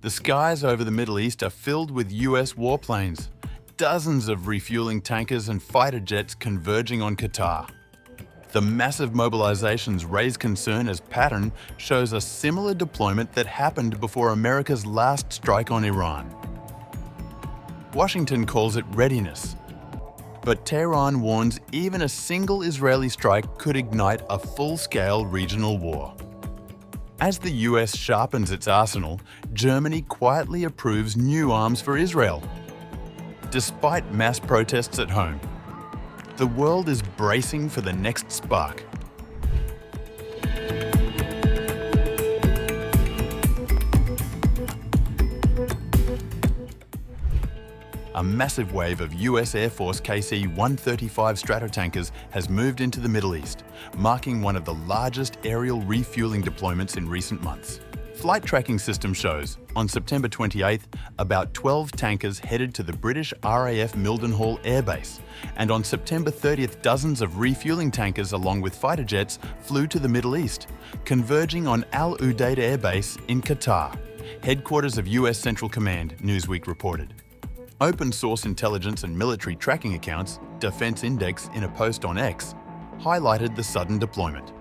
The skies over the Middle East are filled with US warplanes, dozens of refueling tankers and fighter jets converging on Qatar. The massive mobilizations raise concern as pattern shows a similar deployment that happened before America's last strike on Iran. Washington calls it readiness, but Tehran warns even a single Israeli strike could ignite a full-scale regional war. As the US sharpens its arsenal, Germany quietly approves new arms for Israel. Despite mass protests at home, the world is bracing for the next spark. A massive wave of US Air Force KC-135 Stratotankers has moved into the Middle East, marking one of the largest aerial refueling deployments in recent months. Flight tracking system shows, on September 28th, about 12 tankers headed to the British RAF Mildenhall Air Base, and on September 30th, dozens of refueling tankers along with fighter jets flew to the Middle East, converging on Al Udeid Air Base in Qatar, headquarters of US Central Command, Newsweek reported. Open-source intelligence and military tracking accounts, Defense Index in a post on X, highlighted the sudden deployment.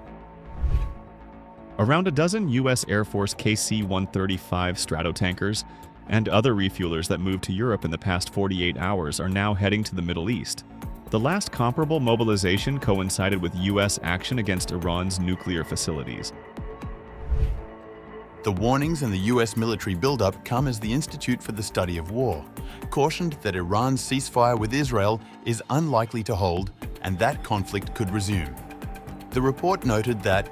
Around a dozen U.S. Air Force KC-135 Stratotankers and other refuelers that moved to Europe in the past 48 hours are now heading to the Middle East. The last comparable mobilization coincided with U.S. action against Iran's nuclear facilities. The warnings in the US military buildup come as the Institute for the Study of War cautioned that Iran's ceasefire with Israel is unlikely to hold and that conflict could resume. The report noted that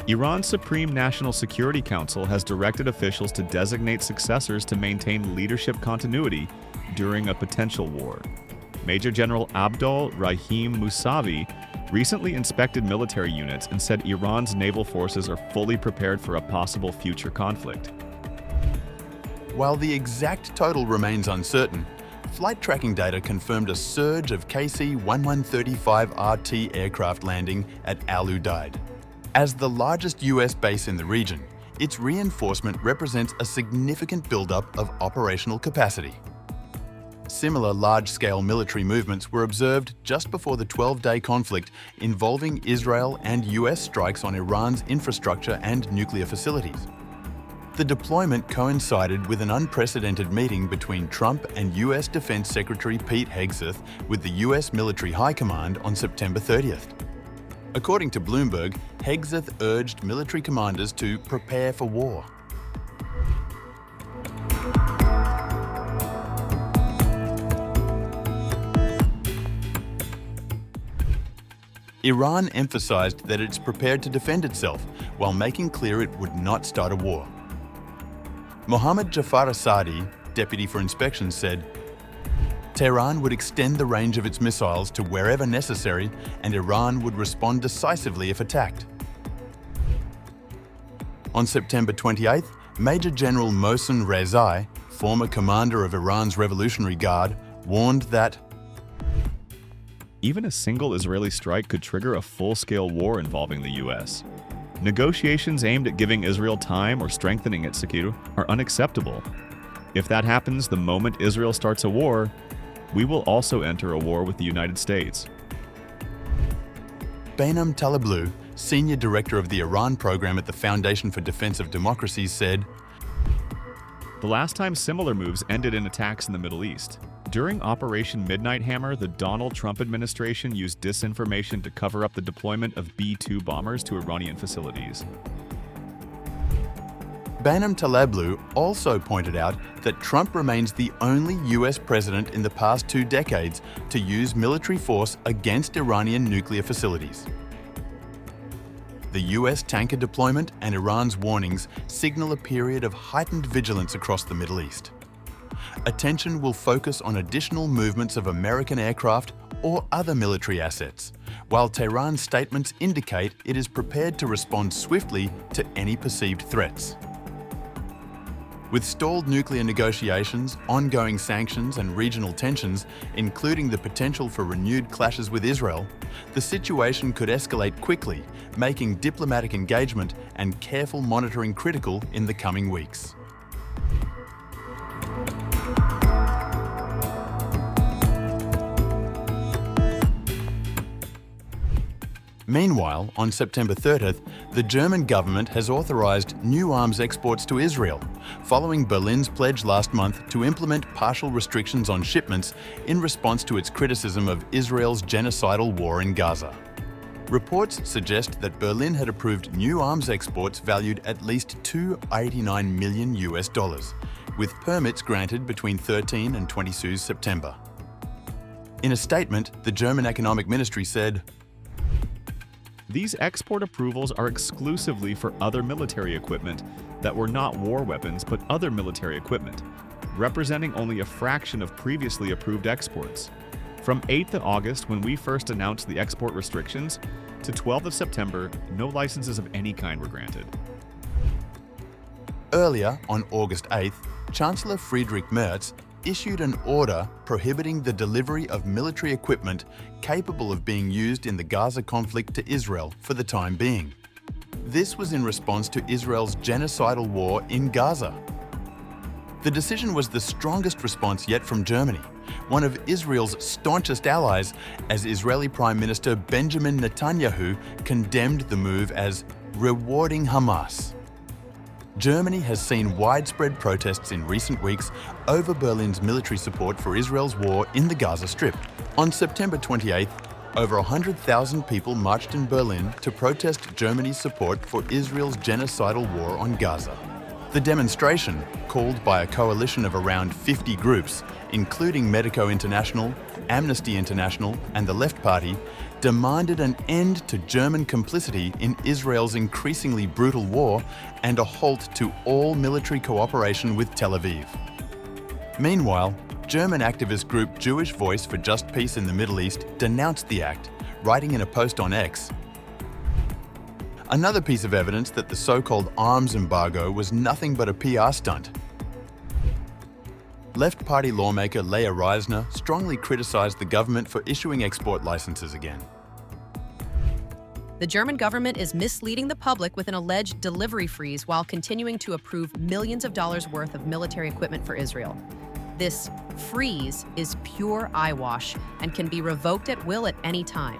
Iran's Supreme National Security Council has directed officials to designate successors to maintain leadership continuity during a potential war. Major General Abdul Rahim Musavi recently inspected military units and said Iran's naval forces are fully prepared for a possible future conflict. While the exact total remains uncertain, flight tracking data confirmed a surge of KC-135 RT aircraft landing at Al Udeid. As the largest US base in the region, its reinforcement represents a significant buildup of operational capacity. Similar large-scale military movements were observed just before the 12-day conflict involving Israel and US strikes on Iran's infrastructure and nuclear facilities. The deployment coincided with an unprecedented meeting between Trump and US Defense Secretary Pete Hegseth with the US Military High Command on September 30th. According to Bloomberg, Hegseth urged military commanders to prepare for war. Iran emphasized that it's prepared to defend itself while making clear it would not start a war. Mohammad Jafar Asadi, deputy for inspections, said, Tehran would extend the range of its missiles to wherever necessary and Iran would respond decisively if attacked. On September 28th, Major General Mohsen Rezai, former commander of Iran's Revolutionary Guard, warned that even a single Israeli strike could trigger a full-scale war involving the U.S. Negotiations aimed at giving Israel time or strengthening its security are unacceptable. If that happens the moment Israel starts a war, we will also enter a war with the United States. Bainam Taleblu, senior director of the Iran program at the Foundation for Defense of Democracies, said, the last time similar moves ended in attacks in the Middle East. During Operation Midnight Hammer, the Donald Trump administration used disinformation to cover up the deployment of B-2 bombers to Iranian facilities. Bainam Taleblu also pointed out that Trump remains the only US president in the past 2 decades to use military force against Iranian nuclear facilities. The US tanker deployment and Iran's warnings signal a period of heightened vigilance across the Middle East. Attention will focus on additional movements of American aircraft or other military assets, while Tehran's statements indicate it is prepared to respond swiftly to any perceived threats. With stalled nuclear negotiations, ongoing sanctions and regional tensions, including the potential for renewed clashes with Israel, the situation could escalate quickly, making diplomatic engagement and careful monitoring critical in the coming weeks. Meanwhile, on September 30th, the German government has authorised new arms exports to Israel, following Berlin's pledge last month to implement partial restrictions on shipments in response to its criticism of Israel's genocidal war in Gaza. Reports suggest that Berlin had approved new arms exports valued at least $289 million, with permits granted between 13 and 22 September. In a statement, the German Economic Ministry said, These export approvals are exclusively for other military equipment that were not war weapons but other military equipment, representing only a fraction of previously approved exports. From 8th of August, when we first announced the export restrictions, to 12th of September, no licenses of any kind were granted. Earlier, on August 8th, Chancellor Friedrich Merz issued an order prohibiting the delivery of military equipment capable of being used in the Gaza conflict to Israel for the time being. This was in response to Israel's genocidal war in Gaza. The decision was the strongest response yet from Germany, one of Israel's staunchest allies, as Israeli Prime Minister Benjamin Netanyahu condemned the move as rewarding Hamas. Germany has seen widespread protests in recent weeks over Berlin's military support for Israel's war in the Gaza Strip. On September 28th, over 100,000 people marched in Berlin to protest Germany's support for Israel's genocidal war on Gaza. The demonstration, called by a coalition of around 50 groups, including Medico International, Amnesty International, and the Left Party, demanded an end to German complicity in Israel's increasingly brutal war and a halt to all military cooperation with Tel Aviv. Meanwhile, German activist group Jewish Voice for Just Peace in the Middle East denounced the act, writing in a post on X, "Another piece of evidence that the so-called arms embargo was nothing but a PR stunt." Left Party lawmaker Leah Reisner strongly criticised the government for issuing export licenses again. The German government is misleading the public with an alleged delivery freeze while continuing to approve millions of dollars worth of military equipment for Israel. This freeze is pure eyewash and can be revoked at will at any time.